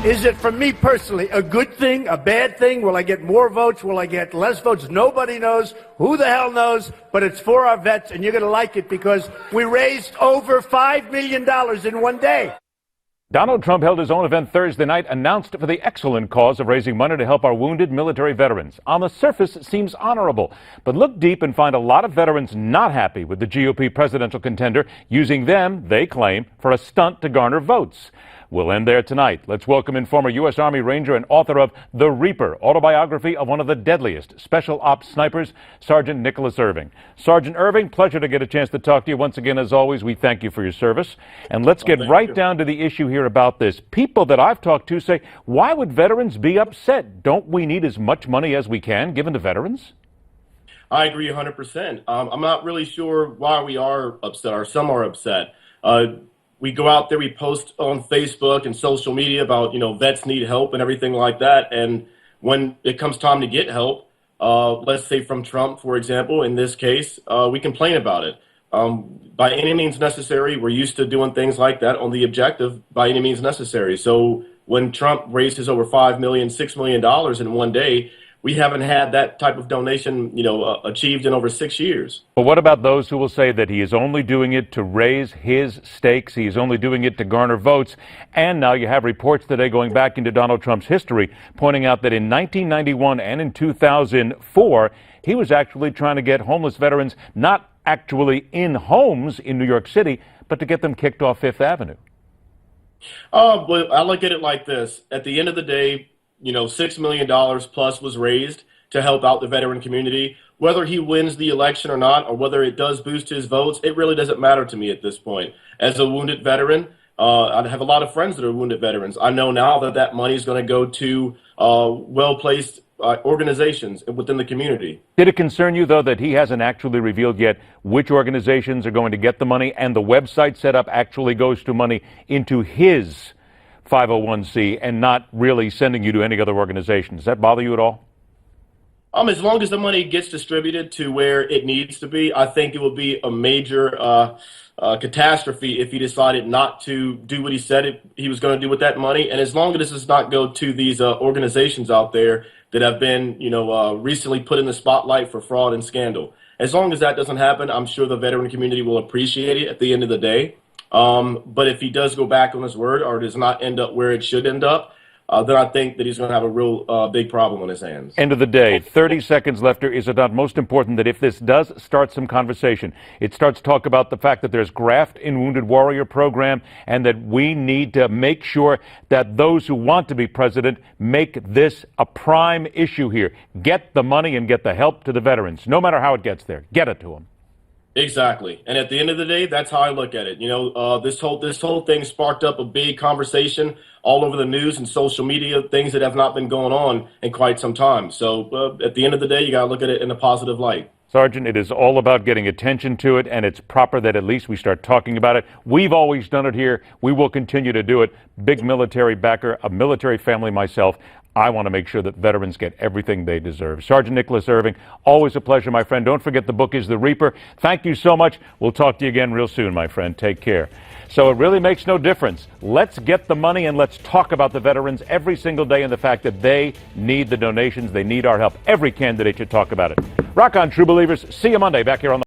Is it, for me personally, a good thing, a bad thing? Will I get more votes? Will I get less votes? Nobody knows. Who the hell knows? But it's for our vets, and you're going to like it because we raised over $5 million in one day. Donald Trump held his own event Thursday night, announced for the excellent cause of raising money to help our wounded military veterans. On the surface, it seems honorable, but look deep and find a lot of veterans not happy with the GOP presidential contender using them, they claim, for a stunt to garner votes. We'll end there tonight. Let's welcome in former U.S. Army Ranger and author of The Reaper, Autobiography of One of the Deadliest Special Ops Snipers, Sergeant Nicholas Irving. Sergeant Irving, pleasure to get a chance to talk to you. Once again, as always, we thank you for your service. And let's get right down to the issue here about this. People that I've talked to say, why would veterans be upset? Don't we need as much money as we can given to veterans? I agree 100%. I'm not really sure why we are upset, or some are upset. We go out there, we post on Facebook and social media about, vets need help and everything like that. And when it comes time to get help, let's say from Trump, for example, in this case, we complain about it. By any means necessary, we're used to doing things like that on the objective, by any means necessary. So when Trump raised his over $5 million, $6 million in one day, we haven't had that type of donation, achieved in over 6 years. But what about those who will say that he is only doing it to raise his stakes, he is only doing it to garner votes? And now you have reports today going back into Donald Trump's history, pointing out that in 1991 and in 2004, he was actually trying to get homeless veterans not actually in homes in New York City, but to get them kicked off Fifth Avenue. Well, I look at it like this. At the end of the day, $6 million plus was raised to help out the veteran community. Whether he wins the election or not, or whether it does boost his votes, it really doesn't matter to me at this point. As a wounded veteran, I have a lot of friends that are wounded veterans. I know now that that money is going to go to well-placed organizations within the community. Did it concern you, though, that he hasn't actually revealed yet which organizations are going to get the money, and the website setup actually goes to money into his 501c and not really sending you to any other organization? Does that bother you at all? As long as the money gets distributed to where it needs to be, I think it would be a major catastrophe if he decided not to do what he said he was going to do with that money. And as long as this does not go to these organizations out there that have been, recently put in the spotlight for fraud and scandal, as long as that doesn't happen, I'm sure the veteran community will appreciate it at the end of the day. But if he does go back on his word, or does not end up where it should end up, then I think that he's going to have a real big problem on his hands. End of the day, 30 seconds left. Is it not most important that if this does start some conversation, it starts talk about the fact that there's graft in Wounded Warrior program, and that we need to make sure that those who want to be president make this a prime issue here. Get the money and get the help to the veterans, no matter how it gets there. Get it to them. Exactly. And at the end of the day, that's how I look at it. This whole thing sparked up a big conversation all over the news and social media, things that have not been going on in quite some time. So at the end of the day, you got to look at it in a positive light. Sergeant, it is all about getting attention to it, and it's proper that at least we start talking about it. We've always done it here. We will continue to do it. Big military backer, a military family myself. I want to make sure that veterans get everything they deserve. Sergeant Nicholas Irving, always a pleasure, my friend. Don't forget the book is The Reaper. Thank you so much. We'll talk to you again real soon, my friend. Take care. So it really makes no difference. Let's get the money and let's talk about the veterans every single day and the fact that they need the donations. They need our help. Every candidate should talk about it. Rock on, true believers. See you Monday back here on the